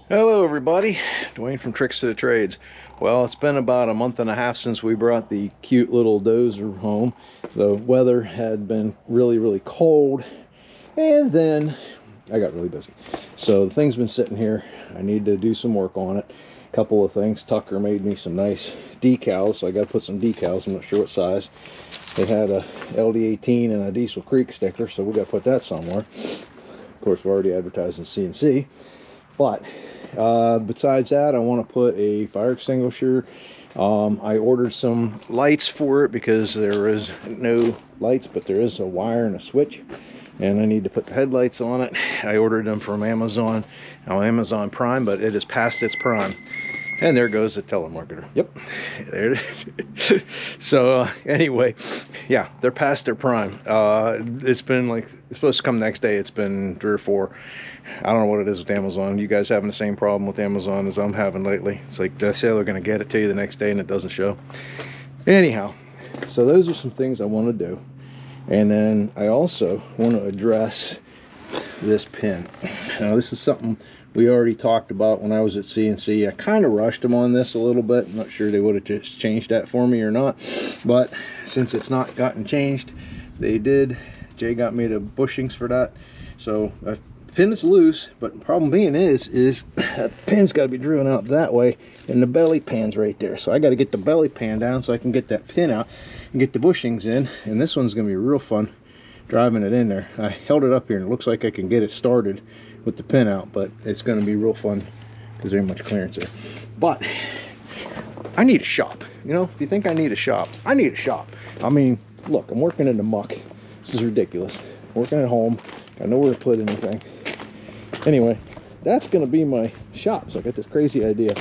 Hello everybody, Dwayne from Tricks to the Trades. Well, it's been about a month and a half since we brought the cute little Dozer home. The weather had been really cold, and then I got really busy. So the thing's been sitting here. I need to do some work on it. A couple of things. Tucker made me some nice decals, so I got to put some decals. I'm not sure what size. They had a LD18 and a Diesel Creek sticker, so we got to put that somewhere. Of course, we're already advertising CNC, but besides that, I want to put a fire extinguisher. I ordered some lights for it because there is no lights, but there is a wire and a switch, and I need to put the headlights on it. I ordered them from Amazon on Amazon Prime, but it is past its prime. And there goes the telemarketer. Yep, there it is. So anyway, yeah, they're past their prime. It's been like, it's supposed to come next day. It's been 3 or 4. I don't know what it is with Amazon. You guys having the same problem with Amazon as I'm having lately? It's like they say they're going to get it to you the next day and it doesn't show. Anyhow, so those are some things I want to do. And then I also want to address this pin. Now this is something we already talked about when I was at CNC. I kind of rushed them on this a little bit. I'm not sure they would have just changed that for me or not, but since it's not gotten changed, they did. Jay got me the bushings for that. So the pin is loose, but the problem being is that pin's got to be driven out that way, and the belly pan's right there. So I got to get the belly pan down so I can get that pin out and get the bushings in. And this one's going to be real fun driving it in there. I held it up here and it looks like I can get it started with the pin out, but it's going to be real fun because there ain't much clearance there. But I need a shop. You know, if you think I need a shop, I need a shop. I mean, look, I'm working in the muck. This is ridiculous. Working at home, got nowhere to put anything. Anyway, that's going to be my shop. So I got this crazy idea.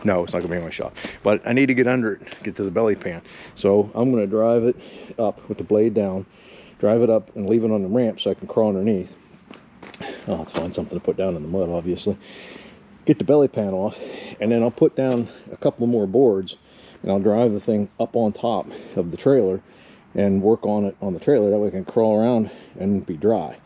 No, it's not going to be my shop, but I need to get under it, get to the belly pan. So I'm going to drive it up with the blade down, drive it up and leave it on the ramp so I can crawl underneath. I'll have to find something to put down in the mud, obviously. Get the belly pan off, and then I'll put down a couple more boards, and I'll drive the thing up on top of the trailer and work on it on the trailer. That way I can crawl around and be dry.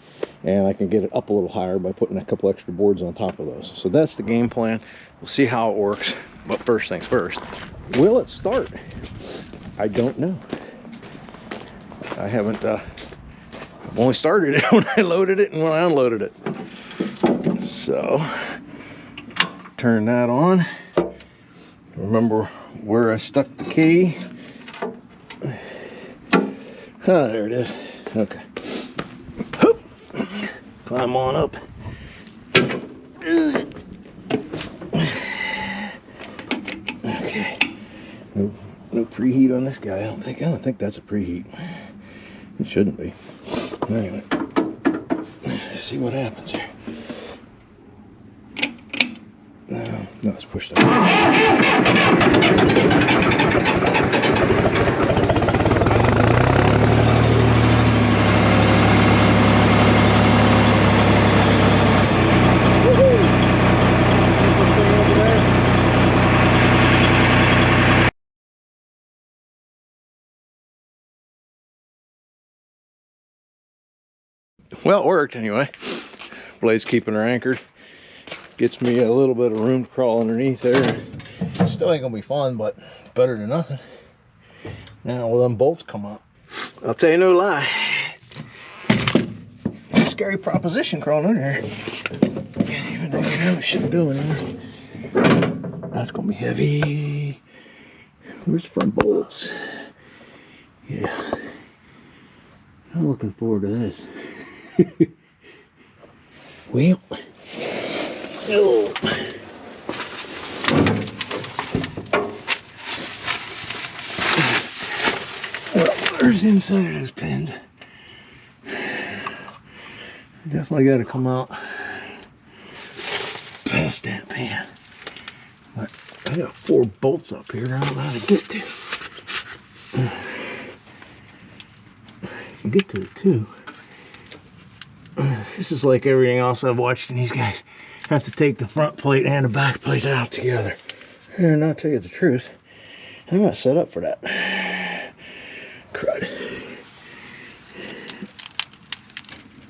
And I can get it up a little higher by putting a couple extra boards on top of those. So that's the game plan. We'll see how it works. But first things first, will it start? I don't know. I haven't, I've only started it when I loaded it and when I unloaded it. So, turn that on. Remember where I stuck the key. Ah, there it is. Okay. Climb on up. Okay. No preheat on this guy. I don't think that's a preheat. It shouldn't be. Anyway, let's see what happens here. No, it's pushed up. Well, it worked anyway. Blade's keeping her anchored. Gets me a little bit of room to crawl underneath there. Still ain't gonna be fun, but better than nothing. Now, will them bolts come up? I'll tell you no lie. It's a scary proposition crawling under here. Even though you know it shouldn't go anywhere. That's gonna be heavy. Where's the front bolts? Yeah. I'm looking forward to this. Well, oh. Well, there's the inside of those pins. Definitely got to come out past that pan. But I got 4 bolts up here I don't know how to get to. I can get to the 2. This is like everything else I've watched, and these guys have to take the front plate and the back plate out together. And I'll tell you the truth, I'm not set up for that. Crud.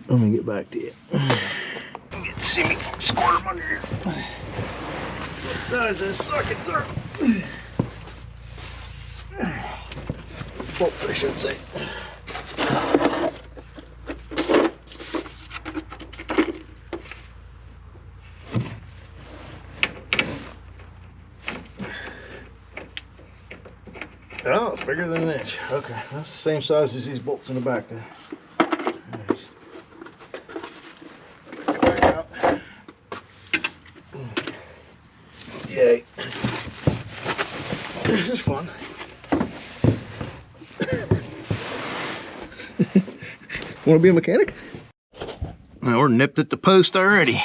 Let me get back to you. Get see me squirt them under here. What size those sockets are? Bolts, I should say. Oh, it's bigger than an inch. Okay, that's the same size as these bolts in the back then. Back out. Yay. This is fun. Want to be a mechanic? Well, we're nipped at the post already.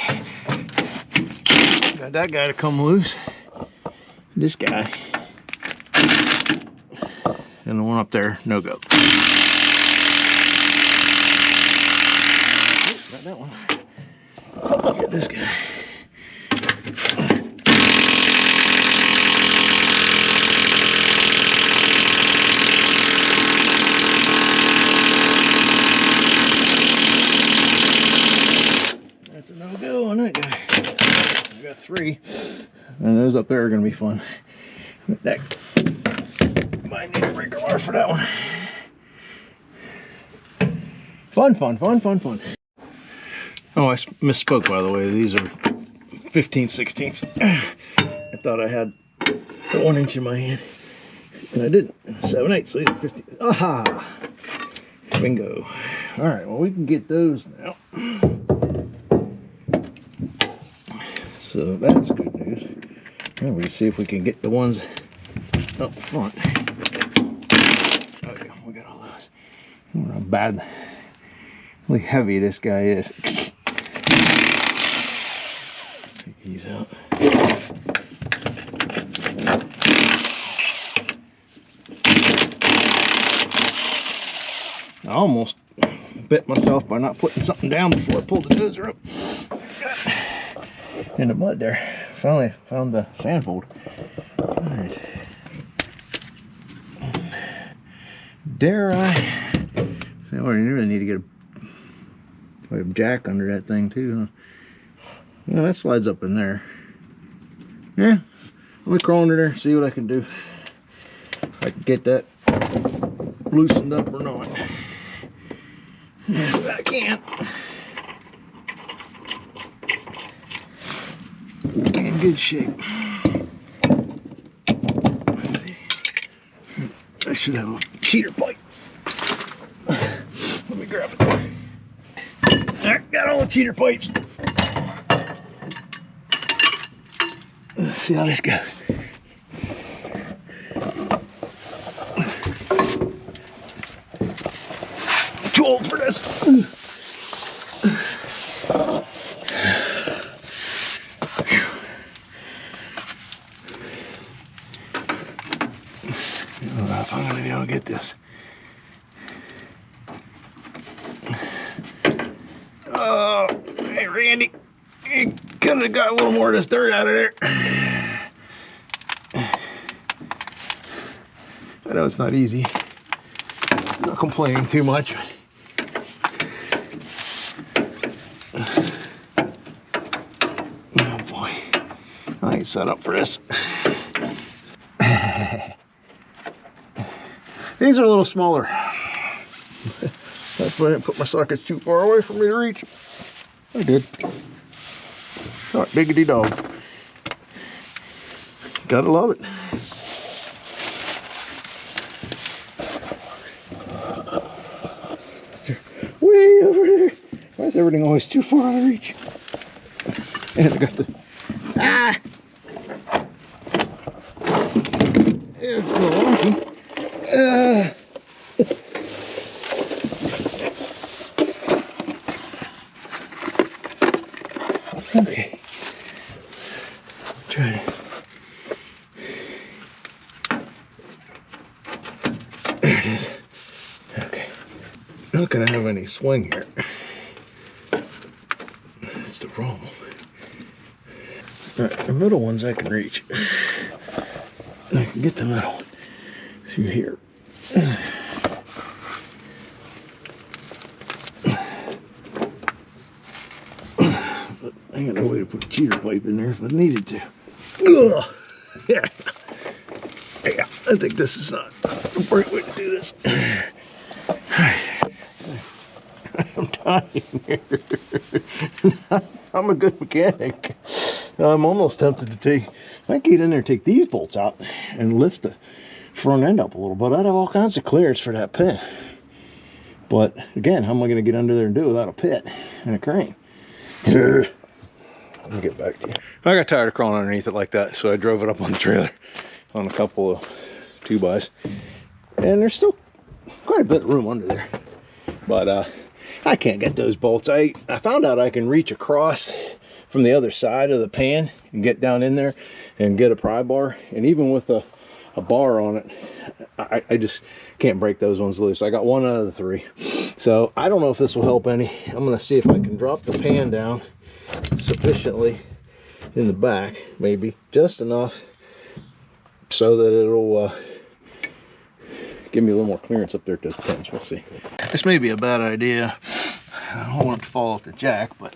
Got that guy to come loose. This guy. And the one up there, no go. Oh, got that one. Get this guy. That's a no-go on that guy. We got 3. And those up there are going to be fun. That might need a breaker bar for that one. Fun, fun, fun, fun, fun. Oh, I misspoke, by the way. These are 15/16. I thought I had 1 inch in my hand, and I didn't. 7/8, so these are 15. Aha! Bingo. All right, well, we can get those now. So that's good news. And we can see if we can get the ones up front. Okay, we got all those. I don't know how badly heavy this guy is. Take these out. I almost bit myself by not putting something down before I pulled the dozer up. In the mud there. Finally found the sandfold. Alright. Dare I? Oh, you really need to get a jack under that thing too, huh? Yeah, that slides up in there. Yeah. Let me crawl under there, see what I can do. If I can get that loosened up or not. Yes, I can. In good shape. I should have a cheater pipe. Let me grab it. I got all the cheater pipes. Let's see how this goes. Too old for this. If I'm gonna be able to get this. Oh, hey Randy, you could have got a little more of this dirt out of there. I know it's not easy. I'm not complaining too much. Oh boy, I ain't set up for this. These are a little smaller. That's why I didn't put my sockets too far away for me to reach. I did. Not diggity dog. Gotta love it. Way over there. Why is everything always too far out of reach? And I got the... Ah! It's a little wonky. Okay. Try it. There it is. Okay. Not gonna have any swing here. That's the problem. Alright, the middle ones I can reach. I can get the middle one through here. But I cheater pipe in there if I needed to. Ugh. Yeah. Yeah, I think this is not the right way to do this. I'm dying here. I'm a good mechanic. I'm almost tempted to take, I can get in there and take these bolts out and lift the front end up a little bit. I'd have all kinds of clearance for that pin. But again, how am I going to get under there and do it without a pit and a crane? Let me get back to you. I got tired of crawling underneath it like that, so I drove it up on the trailer on a couple of 2x. And there's still quite a bit of room under there. But I can't get those bolts. I found out I can reach across from the other side of the pan and get down in there and get a pry bar. And even with a bar on it, I just can't break those ones loose. I got one out of the 3. So I don't know if this will help any. I'm going to see if I can drop the pan down sufficiently in the back, maybe just enough so that it'll give me a little more clearance up there to the pins. We'll see. This may be a bad idea. I don't want it to fall off the jack, but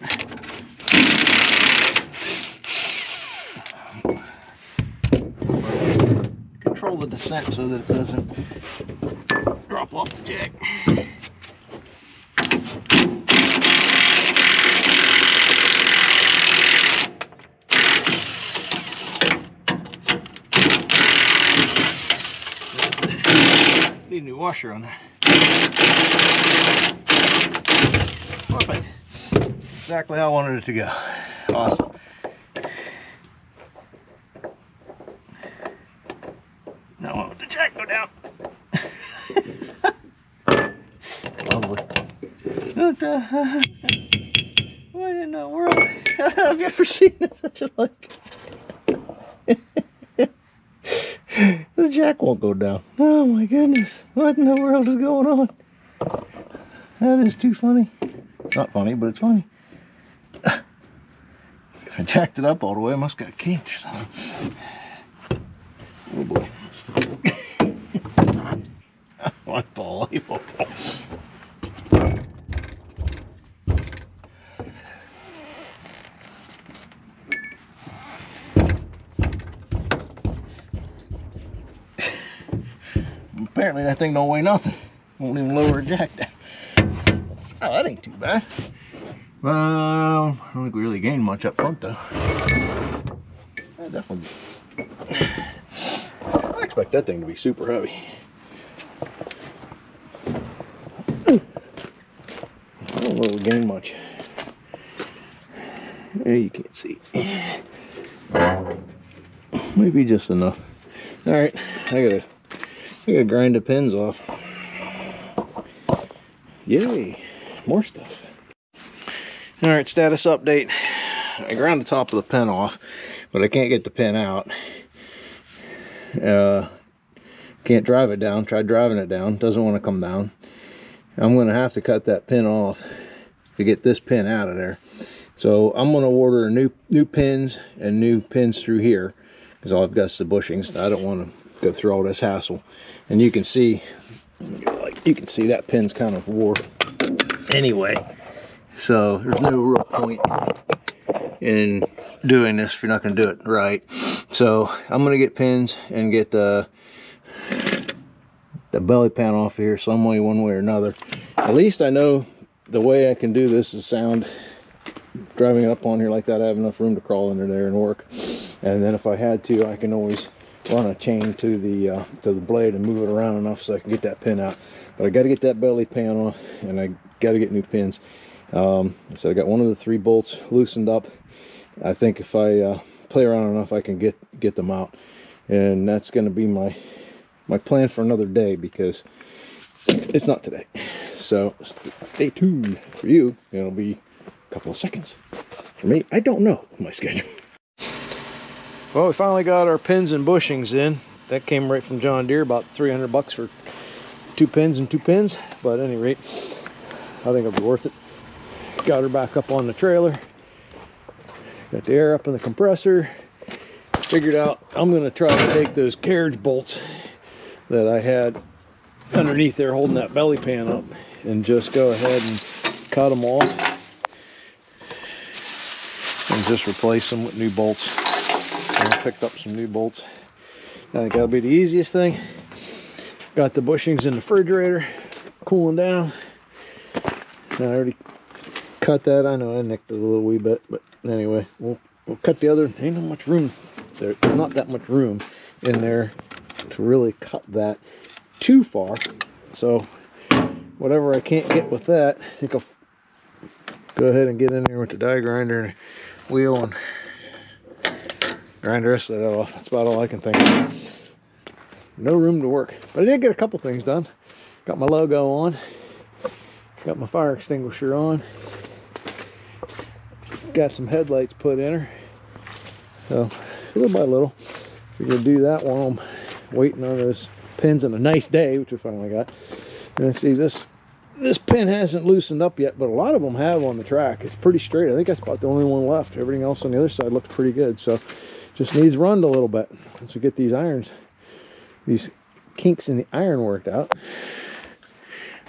control the descent so that it doesn't drop off the jack. Need a new washer on there. Perfect. Exactly how I wanted it to go. Awesome. Now I'll let the jack go down. Lovely. What in the world have you ever seen such a like? The jack won't go down. Oh my goodness. What in the world is going on? That is too funny. It's not funny, but it's funny. If I jacked it up all the way, I must got kinked or something. Oh boy. Unbelievable. Apparently that thing don't weigh nothing. Won't even lower a jack down. Oh, that ain't too bad. I don't think we really gained much up front though. I definitely. I expect that thing to be super heavy. I don't know if we gained much. Yeah, you can't see. Maybe just enough. All right, I gotta grind the pins off. Yay, more stuff. All right, status update. I ground the top of the pin off, but I can't get the pin out. Can't drive it down. Tried driving it down. Doesn't want to come down. I'm going to have to cut that pin off to get this pin out of there. So I'm going to order new pins and new pins through here, because all I've got is the bushings. I don't want to go through all this hassle. And you can see, that pin's kind of wore anyway. So there's no real point in doing this if you're not going to do it right. So I'm going to get pins and get the belly pan off here some way, one way or another. At least I know the way I can do this is sound. Driving up on here like that, I have enough room to crawl under there and work. And then if I had to, I can always run a chain to the blade and move it around enough so I can get that pin out. But I got to get that belly pan off, and I got to get new pins. So I got one of the 3 bolts loosened up. I think if I play around enough, I can get them out, and that's going to be my plan for another day, because it's not today. So stay tuned. For you, it'll be a couple of seconds. For me, I don't know my schedule. Well, we finally got our pins and bushings in. That came right from John Deere, about 300 bucks for 2 pins and 2 pins. But at any rate, I think it'll be worth it. Got her back up on the trailer. Got the air up in the compressor. Figured out I'm going to try to take those carriage bolts that I had underneath there holding that belly pan up and just go ahead and cut them off. and just replace them with new bolts. I picked up some new bolts. I think that'll be the easiest thing. Got the bushings in the refrigerator cooling down. I already cut that. I know I nicked it a little wee bit, but anyway, we'll cut the other. Ain't not much room there. There's not that much room in there to really cut that too far. So whatever I can't get with that, I think I'll go ahead and get in there with the die grinder and wheel and grind the rest of that off. That's about all I can think of. No room to work, but I did get a couple things done. Got my logo on, got my fire extinguisher on, got some headlights put in her. So little by little, we're gonna do that while I'm waiting on those pins on a nice day, which we finally got. And see, this pin hasn't loosened up yet, but a lot of them have on the track. It's pretty straight. I think that's about the only one left. Everything else on the other side looks pretty good. So just needs run a little bit once we get these irons, these kinks in the iron worked out.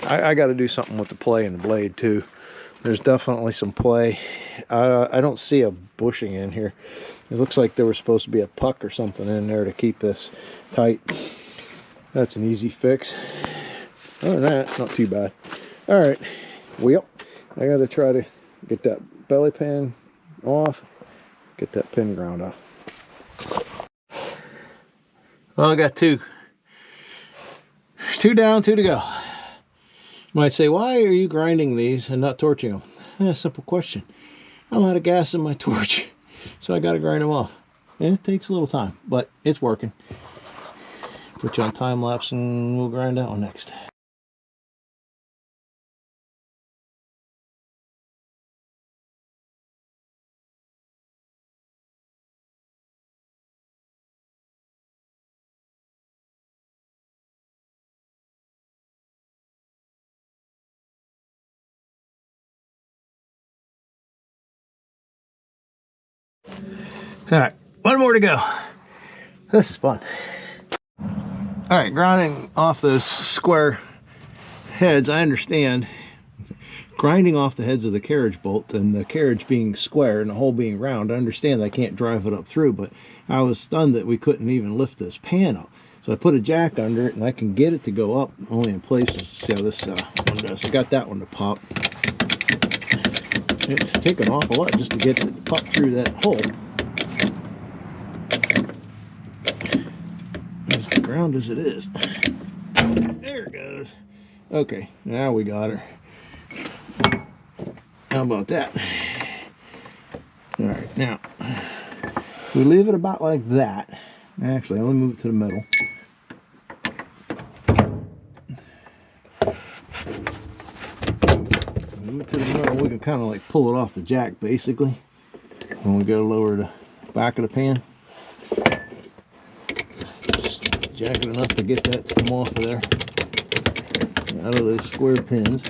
I got to do something with the play and the blade too. There's definitely some play. I don't see a bushing in here. It looks like there was supposed to be a puck or something in there to keep this tight. That's an easy fix. Other than that, not too bad. All right, well, I got to try to get that belly pin off, get that pin ground off. Well, I got two down, two to go. You might say, why are you grinding these and not torching them? Simple question. I'm out of gas in my torch, so I got to grind them off. And it takes a little time, but it's working. Put you on time lapse and we'll grind that one next. All right, one more to go. This is fun. All right, grinding off those square heads, I understand. Grinding off the heads of the carriage bolt and the carriage being square and the hole being round, I understand I can't drive it up through, but I was stunned that we couldn't even lift this pan up. So I put a jack under it and I can get it to go up only in places. See how this one does. I got that one to pop. It's taken an awful lot just to get it to pop through that hole. As ground as it is. There it goes. Okay, now we got her. How about that? All right, now we leave it about like that. Actually, let me move it to the middle. Move it to the middle. We can kind of like pull it off the jack basically when we go lower the back of the pan. Just jack it enough to get that to come off of there, out of those square pins.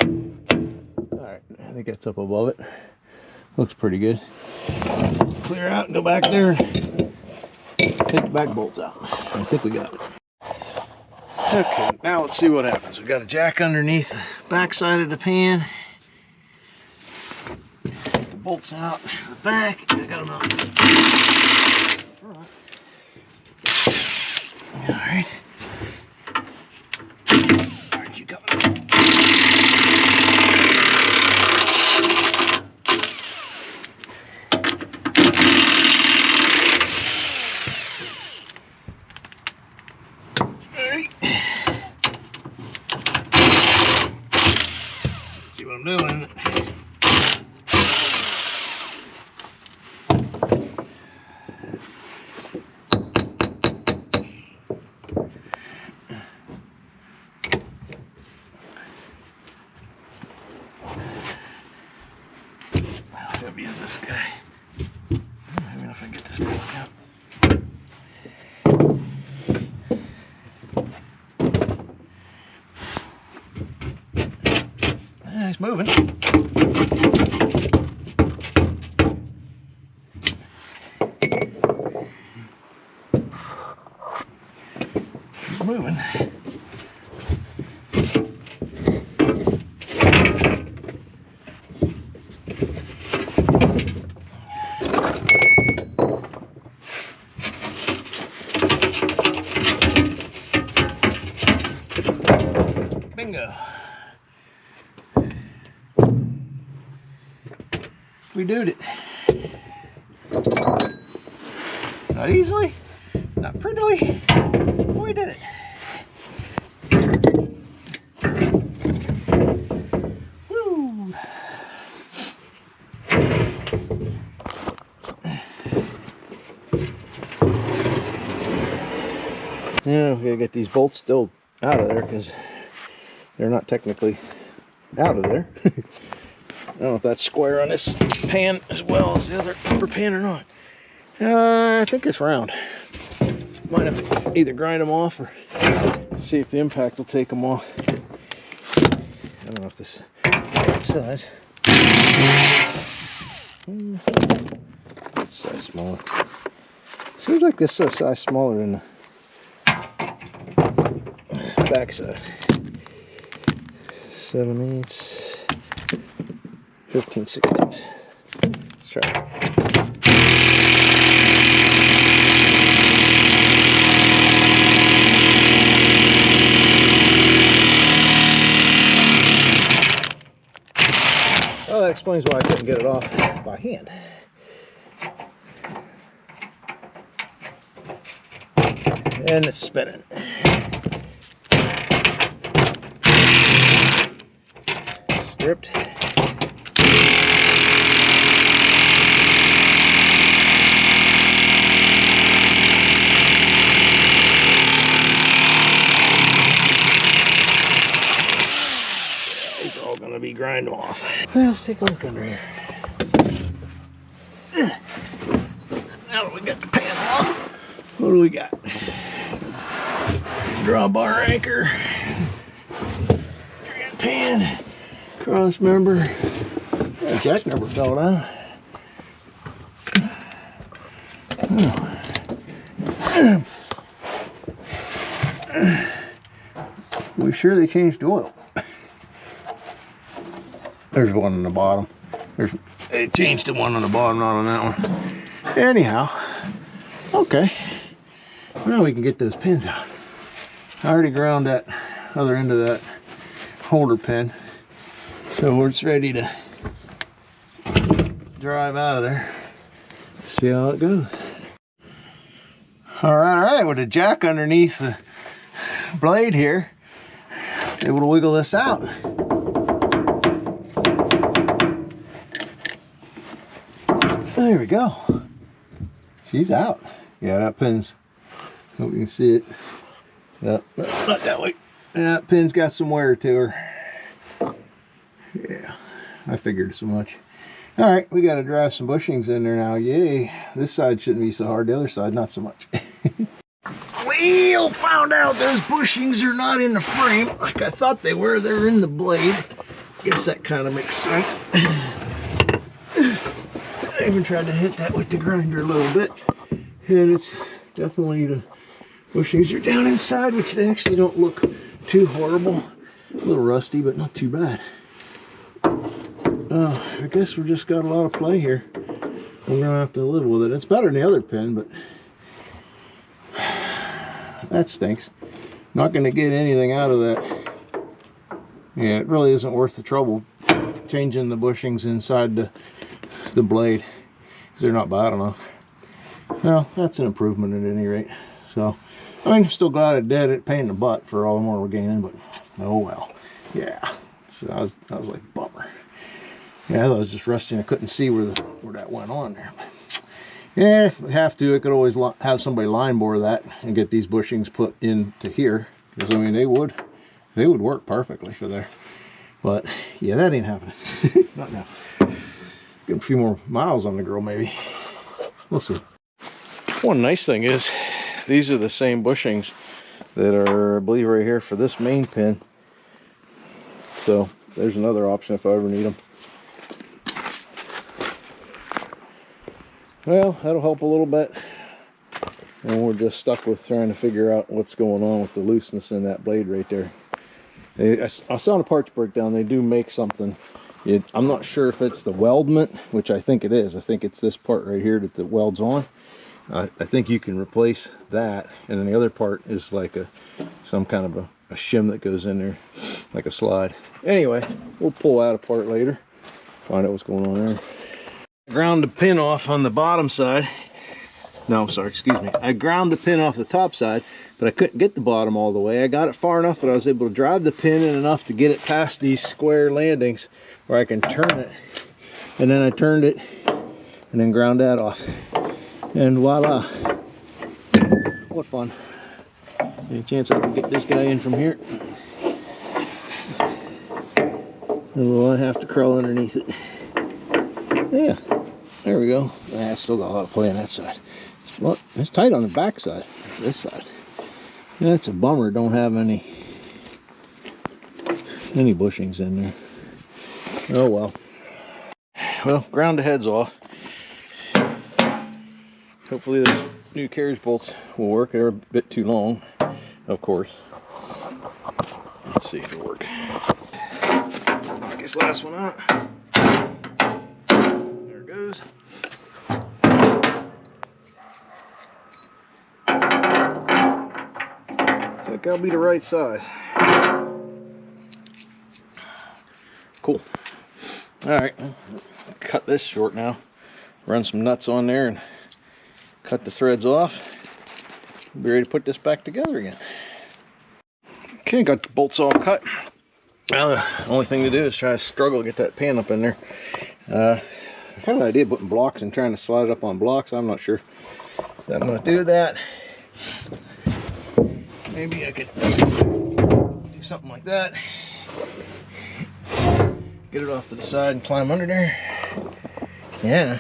I think that's up above it. Looks pretty good. Clear out and go back there. Take the back bolts out. I think we got it. Okay, now let's see what happens. We've got a jack underneath the back side of the pan. Take the bolts out the back. I got them out. Alright. Alright, you got it. See what I'm doing. How heavy is this guy? Maybe if I can get this back out. It's moving. It's moving. We did it. Not easily, not prettily, but we did it. Woo! Yeah, we gotta get these bolts still out of there because they're not technically out of there. I don't know if that's square on this pan as well as the other upper pan or not. I think it's round. Might have to either grind them off or see if the impact will take them off. I don't know if this is the right size. This size smaller. Seems like this is a size smaller than the back side. 7/8, 15/16. Let's try it. Well, that explains why I couldn't get it off by hand. And it's spinning. Stripped. These are all going to be grind them off. Well, let's take a look under here. Now that we got the pan off, what do we got? Drawbar anchor, pan, cross member, jack number fell down. We sure they changed oil? There's one on the bottom. They changed the one on the bottom, not on that one. Anyhow, okay. Now we can get those pins out. I already ground that other end of that holder pin, so it's ready to drive out of there. See how it goes. All right, with a jack underneath the blade here, able to wiggle this out. There we go. She's out. Yeah, that pin's, hope you can see it. No, not that way. Yeah, that pin's got some wear to her. Yeah, I figured so much. All right, we got to drive some bushings in there now. Yay. This side shouldn't be so hard. The other side, not so much. We found out those bushings are not in the frame like I thought they were. They're in the blade. Guess that kind of makes sense. I even tried to hit that with the grinder a little bit, and it's definitely the bushings are down inside, which they actually don't look too horrible. A little rusty, but not too bad. I guess we just got a lot of play here. We're gonna have to live with it. It's better than the other pin, but that stinks. Not gonna get anything out of that. Yeah, it really isn't worth the trouble changing the bushings inside the blade, because they're not bad enough. Well, that's an improvement at any rate. So, I mean, I'm still glad I did it. Pain in the butt for all the more we're gaining, but oh well. Yeah. So I was like, bummer. Yeah, I thought it was just rusty. I couldn't see where that went on there. But yeah, if we have to, I could always have somebody line bore that and get these bushings put into here, because I mean they would work perfectly for there. But yeah, that ain't happening. Not now. Get a few more miles on the girl, maybe. We'll see. One nice thing is these are the same bushings that are, I believe, right here for this main pin. So there's another option if I ever need them. Well, that'll help a little bit. And we're just stuck with trying to figure out what's going on with the looseness in that blade right there. I saw the parts breakdown, they do make something. I'm not sure if it's the weldment, which I think it is. I think it's this part right here that welds on. I think you can replace that, and then the other part is like some kind of a shim that goes in there, like a slide. Anyway, we'll pull that apart later, find out what's going on there. Ground the pin off on the bottom side. No, sorry, excuse me. I ground the pin off the top side, but I couldn't get the bottom all the way. I got it far enough that I was able to drive the pin in enough to get it past these square landings where I can turn it. And then I turned it and then ground that off. And voila. What fun. Any chance I can get this guy in from here? And will I have to crawl underneath it? Yeah, there we go. I still got a lot of play on that side. Well, it's tight on the back side, this side. That's a bummer, don't have any bushings in there. Oh well. Well, ground the heads off. Hopefully those new carriage bolts will work. They're a bit too long, of course. Let's see if it'll work. Knock this last one out. There it goes. I think that'll be the right size. Cool. Alright, cut this short now. Run some nuts on there and cut the threads off. Be ready to put this back together again. Okay, got the bolts all cut. Now the only thing to do is try to struggle to get that pan up in there. I had an idea of putting blocks and trying to slide it up on blocks. I'm not sure that I'm going to do that. Maybe I could do something like that. Get it off to the side and climb under there. Yeah.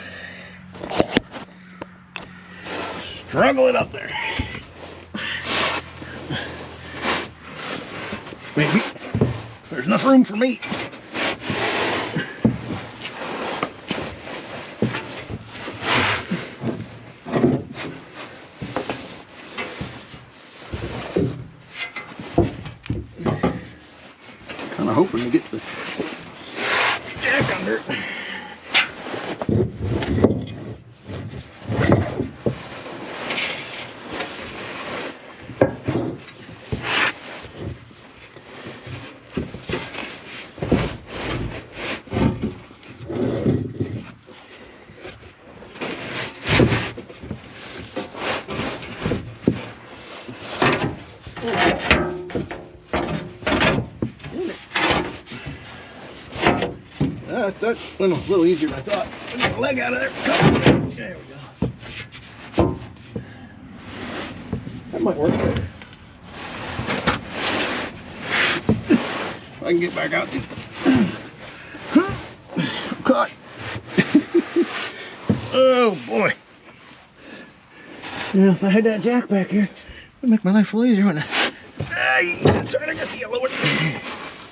Struggle it up there. Maybe there's enough room for me. Kind of hoping to get the jack under it. That went a little easier than I thought. Get the leg out of there. Come. There we go. That might work. If I can get back out too. I'm caught. Oh boy. Yeah, if I had that jack back here, it'd make my life a little easier, wouldn't it? That's right, I got the yellow one.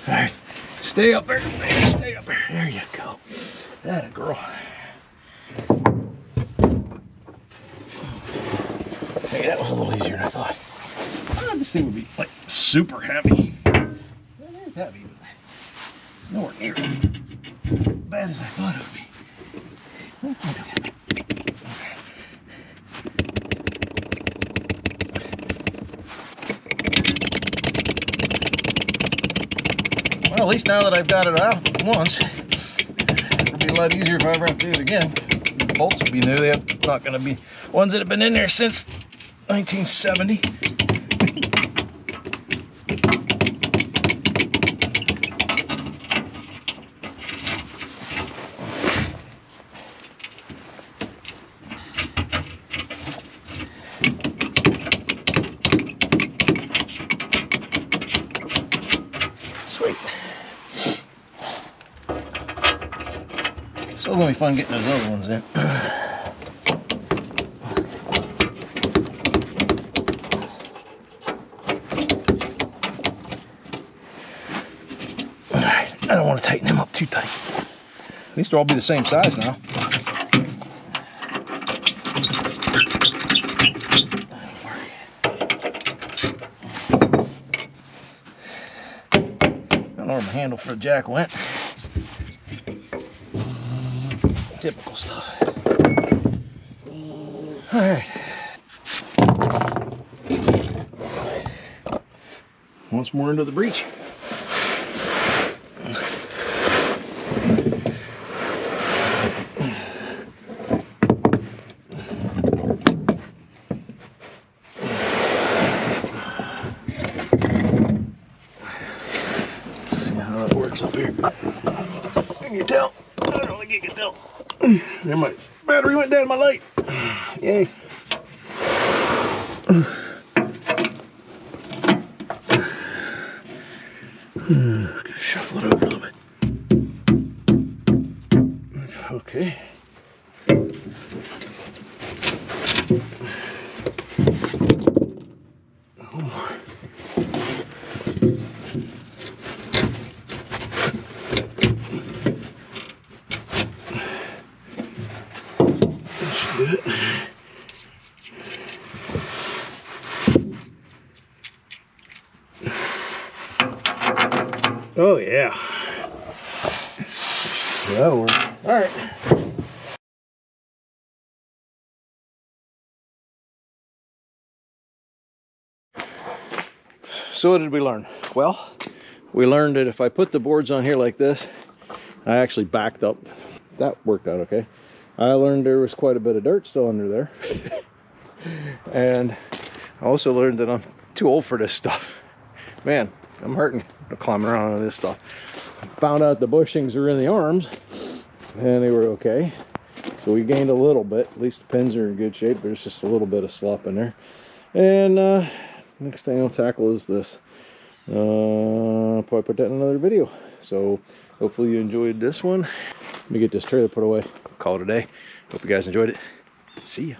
Alright. Stay up there, baby, stay up there. There you go. That a girl. Hey, that was a little easier than I thought. This thing would be like super heavy. It is heavy, but nowhere near as bad as I thought it would be. Well, at least now that I've got it out once, it'll be a lot easier if I ever have to do it again. The bolts will be new. They're not going to be ones that have been in there since 1970. Still gonna be fun getting those other ones in. Alright, I don't want to tighten them up too tight. At least they'll all be the same size now. I don't know where my handle for the jack went. Typical stuff. All right. Once more into the breech. else up here. Can you tell? I don't think you can tell. There, my battery went down, my light. Yay. Gonna shuffle it over a little bit. Okay. Oh. That should do it. Oh yeah. That'll work. All right. So what did we learn? Well, we learned that if I put the boards on here like this, I actually backed up. That worked out okay. I learned there was quite a bit of dirt still under there. And I also learned that I'm too old for this stuff. Man, I'm hurting climbing around on this stuff. Found out the bushings are in the arms, and they were okay. So we gained a little bit. At least the pins are in good shape. There's just a little bit of slop in there. And next thing I'll tackle is this. I'll probably put that in another video. So hopefully you enjoyed this one. Let me get this trailer put away. Call it a day. Hope you guys enjoyed it. See ya.